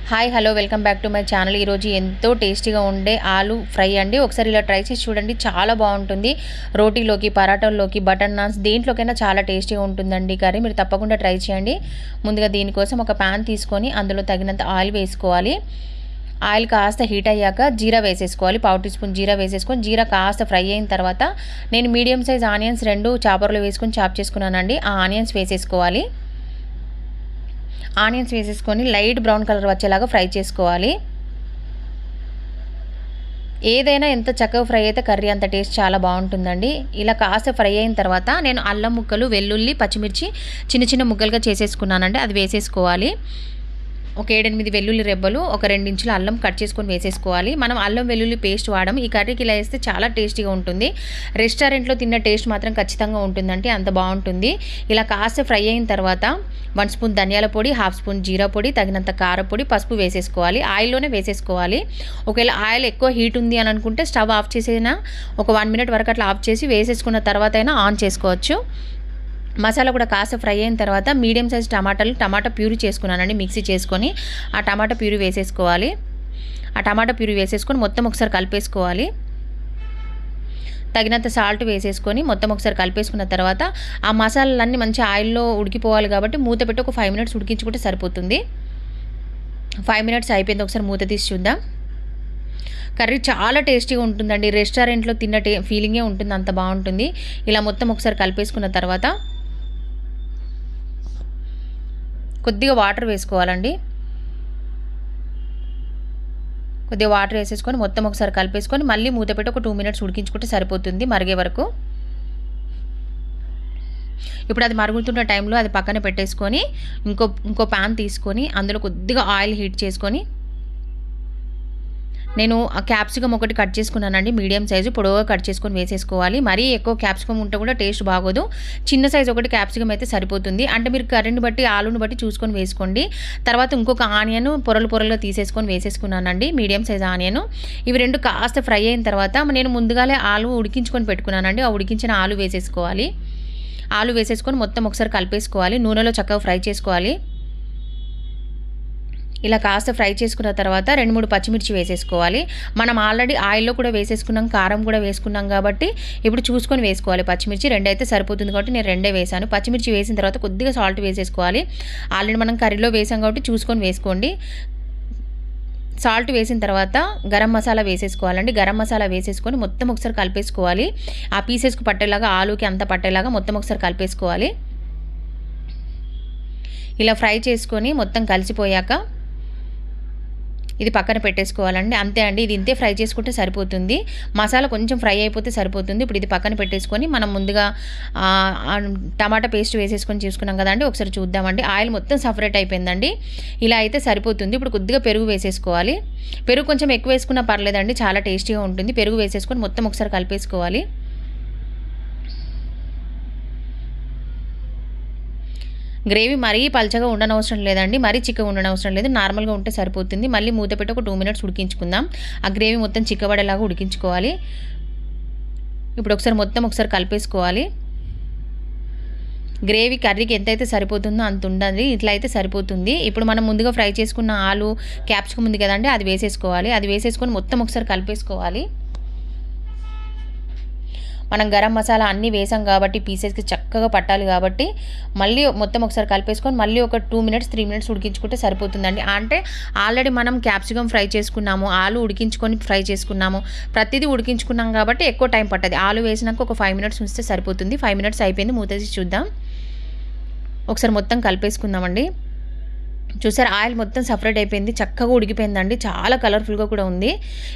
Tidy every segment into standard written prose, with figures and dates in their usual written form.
Hi hello welcome back to my channel. ఈరోజు ఎంతో టేస్టీగా ఉండే ఆలు ఫ్రై అండి. ఒకసారి ఇలా ట్రై చేసి చూడండి, చాలా బాగుంటుంది. రోటీలోకి, పరాటాల్లోకి, బటర్ నాన్స్ దేంట్లోకైనా చాలా టేస్టీగా ఉంటుందండి కర్రీ. మీరు తప్పకుండా ట్రై చేయండి. ముందుగా దీనికోసం ఒక ప్యాన్ తీసుకొని అందులో తగినంత ఆయిల్ వేసుకోవాలి. ఆయిల్ కాస్త హీట్ అయ్యాక జీరా వేసేసుకోవాలి. 1/2 టీ స్పూన్ జీరా వేసేసుకొని జీరా కాస్త ఫ్రై అయిన తర్వాత నేను మీడియం సైజ్ ఆనియన్స్ 2 చాపర్లో వేసుకొని చాప్ చేసుకున్నానండి. ఆ ఆనియన్స్ వేసేసుకోవాలి. ఆనియన్స్ వేసేసుకొని లైట్ బ్రౌన్ కలర్ వచ్చేలాగా ఫ్రై చేసుకోవాలి. ఏదైనా ఎంత చక్కగా ఫ్రై అయితే కర్రీ అంత టేస్ట్ చాలా బాగుంటుందండి. ఇలా కాస్త ఫ్రై అయిన తర్వాత నేను అల్లం ముక్కలు, వెల్లుల్లి, పచ్చిమిర్చి చిన్న చిన్న ముక్కలుగా చేసేసుకున్నానండి. అది వేసేసుకోవాలి. ఒక 7-8 వెల్లుల్లి రెబ్బలు, ఒక 2 ఇంచుల అల్లం కట్ చేసుకొని వేసేసుకోవాలి. మనం అల్లం వెల్లుల్లి పేస్ట్ వాడడం ఈ కర్రీకి ఇలా వేస్తే చాలా టేస్టీగా ఉంటుంది. రెస్టారెంట్లో తిన్న టేస్ట్ మాత్రం ఖచ్చితంగా ఉంటుందంటే అంత బాగుంటుంది. ఇలా కాస్త ఫ్రై అయిన తర్వాత 1 స్పూన్ ధనియాల పొడి, 1/2 స్పూన్ జీరా పొడి, తగినంత కారపొడి, పసుపు వేసేసుకోవాలి. ఆయిల్లోనే వేసేసుకోవాలి. ఒకవేళ ఆయిల్ ఎక్కువ హీట్ ఉంది అని అనుకుంటే స్టవ్ ఆఫ్ చేసేనా ఒక 1 మినిట్ వరకు అట్లా ఆఫ్ చేసి వేసేసుకున్న తర్వాత అయినా ఆన్ చేసుకోవచ్చు. మసాలా కూడా కాస్త ఫ్రై అయిన తర్వాత మీడియం సైజ్ టమాటా ప్యూరీ చేసుకున్నానండి. మిక్సీ చేసుకొని ఆ టమాటా ప్యూరీ వేసేసుకోవాలి. ఆ టమాటా ప్యూరీ వేసేసుకొని మొత్తం ఒకసారి కలిపేసుకోవాలి. తగినంత సాల్ట్ వేసేసుకొని మొత్తం ఒకసారి కలిపేసుకున్న తర్వాత ఆ మసాలాలన్నీ మంచి ఆయిల్లో ఉడికిపోవాలి కాబట్టి మూత పెట్టి ఒక 5 మినిట్స్ ఉడికించుకుంటే సరిపోతుంది. 5 మినిట్స్ అయిపోయింది. ఒకసారి మూత తీసి చూద్దాం. కర్రీ చాలా టేస్టీగా ఉంటుందండి. రెస్టారెంట్లో తిన్న ఫీలింగే ఉంటుంది, అంత బాగుంటుంది. ఇలా మొత్తం ఒకసారి కలిపేసుకున్న తర్వాత కొద్దిగా వాటర్ వేసుకోవాలండి. కొద్దిగా వాటర్ వేసేసుకొని మొత్తం ఒకసారి కలిపేసుకొని మళ్ళీ మూత పెట్టి ఒక 2 మినిట్స్ ఉడికించుకుంటే సరిపోతుంది మరిగే వరకు. ఇప్పుడు అది మరుగుతున్న టైంలో అది పక్కన పెట్టేసుకొని ఇంకో ప్యాన్ తీసుకొని అందులో కొద్దిగా ఆయిల్ హీట్ చేసుకొని నేను క్యాప్సికమ్ ఒకటి కట్ చేసుకున్నానండి. మీడియం సైజు పొడవుగా కట్ చేసుకొని వేసేసుకోవాలి. మరీ ఎక్కువ క్యాప్సికమ్ ఉంటే కూడా టేస్ట్ బాగోదు. చిన్న సైజు ఒకటి క్యాప్సికమ్ అయితే సరిపోతుంది. అంటే మీరు కర్రీని బట్టి, ఆలుని బట్టి చూసుకొని వేసుకోండి. తర్వాత ఇంకొక ఆనియన్ పొరలుగా తీసేసుకొని వేసేసుకున్నానండి, మీడియం సైజ్ ఆనియన్. ఇవి 2 కాస్త ఫ్రై అయిన తర్వాత నేను ముందుగానే ఆలు ఉడికించుకొని పెట్టుకున్నానండి. ఆ ఉడికించిన ఆలు వేసేసుకోవాలి. ఆలు వేసేసుకొని మొత్తం ఒకసారి కలిపేసుకోవాలి. నూనెలో చక్కగా ఫ్రై చేసుకోవాలి. ఇలా కాస్త ఫ్రై చేసుకున్న తర్వాత 2-3 పచ్చిమిర్చి వేసేసుకోవాలి. మనం ఆల్రెడీ ఆయిల్లో కూడా వేసేసుకున్నాం, కారం కూడా వేసుకున్నాం కాబట్టి ఇప్పుడు చూసుకొని వేసుకోవాలి. పచ్చిమిర్చి 2 అయితే సరిపోతుంది కాబట్టి నేను 2 వేసాను. పచ్చిమిర్చి వేసిన తర్వాత కొద్దిగా సాల్ట్ వేసేసుకోవాలి. ఆల్రెడీ మనం కర్రీలో వేసాం కాబట్టి చూసుకొని వేసుకోండి. సాల్ట్ వేసిన తర్వాత గరం మసాలా వేసేసుకోవాలండి. గరం మసాలా వేసేసుకొని మొత్తం ఒకసారి కలిపేసుకోవాలి. ఆ పీసెస్కు పట్టేలాగా, ఆలుకి అంతా పట్టేలాగా మొత్తం ఒకసారి కలిపేసుకోవాలి. ఇలా ఫ్రై చేసుకొని మొత్తం కలిసిపోయాక ఇది పక్కన పెట్టేసుకోవాలండి. అంతే అండి, ఇది ఇంతే ఫ్రై చేసుకుంటే సరిపోతుంది. మసాలా కొంచెం ఫ్రై అయిపోతే సరిపోతుంది. ఇప్పుడు ఇది పక్కన పెట్టేసుకొని మనం ముందుగా టమాటా పేస్ట్ వేసేసుకొని చూసుకున్నాం కదండి. ఒకసారి చూద్దామండి. ఆయిల్ మొత్తం సపరేట్ అయిపోయిందండి. ఇలా అయితే సరిపోతుంది. ఇప్పుడు కొద్దిగా పెరుగు వేసేసుకోవాలి. పెరుగు కొంచెం ఎక్కువ వేసుకున్నా పర్లేదండి, చాలా టేస్టీగా ఉంటుంది. పెరుగు వేసేసుకొని మొత్తం ఒకసారి కలిపేసుకోవాలి. గ్రేవీ మరీ పల్చగా ఉండనవసరం లేదండి, మరీ చిక్కగా ఉండనవసరం లేదు. నార్మల్గా ఉంటే సరిపోతుంది. మళ్ళీ మూత పెట్టి ఒక 2 మినిట్స్ ఉడికించుకుందాం. ఆ గ్రేవీ మొత్తం చిక్కబడేలాగా ఉడికించుకోవాలి. ఇప్పుడు ఒకసారి కలిపేసుకోవాలి. గ్రేవీ కర్రీకి ఎంతైతే సరిపోతుందో అంత ఉండాలి. ఇట్లా అయితే సరిపోతుంది. ఇప్పుడు మనం ముందుగా ఫ్రై చేసుకున్న ఆలు, క్యాప్సికమ్ ఉంది కదండి, అది వేసేసుకోవాలి. అది వేసేసుకొని మొత్తం ఒకసారి కలిపేసుకోవాలి. మనం గరం మసాలా అన్నీ వేసాం కాబట్టి పీసెస్కి చక్కగా పట్టాలి కాబట్టి మళ్ళీ మొత్తం ఒకసారి కలిపేసుకొని మళ్ళీ ఒక 2 మినిట్స్ 3 మినిట్స్ ఉడికించుకుంటే సరిపోతుందండి. అంటే ఆల్రెడీ మనం క్యాప్సికమ్ ఫ్రై చేసుకున్నాము, ఆలు ఉడికించుకొని ఫ్రై చేసుకున్నాము, ప్రతిదీ ఉడికించుకున్నాం కాబట్టి ఎక్కువ టైం పట్టదు. ఆలు వేసినాక ఒక 5 మినిట్స్ ఉంచితే సరిపోతుంది. 5 మినిట్స్ అయిపోయింది. మూత తీసి చూద్దాం. ఒకసారి మొత్తం కలిపేసుకుందామండి. చూసారు, ఆయిల్ మొత్తం సపరేట్ అయిపోయింది, చక్కగా ఉడికిపోయిందండి. చాలా కలర్ఫుల్గా కూడా ఉంది.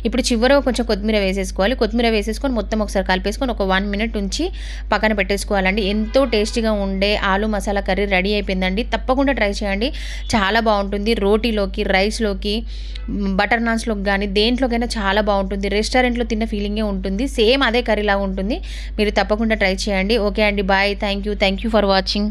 ఇప్పుడు చివరగా కొంచెం కొత్తిమీర వేసేసుకోవాలి. కొత్తిమీర వేసేసుకొని మొత్తం ఒకసారి కలిపేసుకొని ఒక 1 మినిట్ ఉంచి పక్కన పెట్టేసుకోవాలండి. ఎంతో టేస్టీగా ఉండే ఆలు మసాలా కర్రీ రెడీ అయిపోయిందండి. తప్పకుండా ట్రై చేయండి, చాలా బాగుంటుంది. రోటీలోకి, రైస్లోకి, బటర్ నాన్స్లోకి కానీ దేంట్లోకైనా చాలా బాగుంటుంది. రెస్టారెంట్లో తిన్న ఫీలింగే ఉంటుంది. సేమ్ అదే కర్రీలాగా ఉంటుంది. మీరు తప్పకుండా ట్రై చేయండి. ఓకే అండి, bye. Thank you for watching.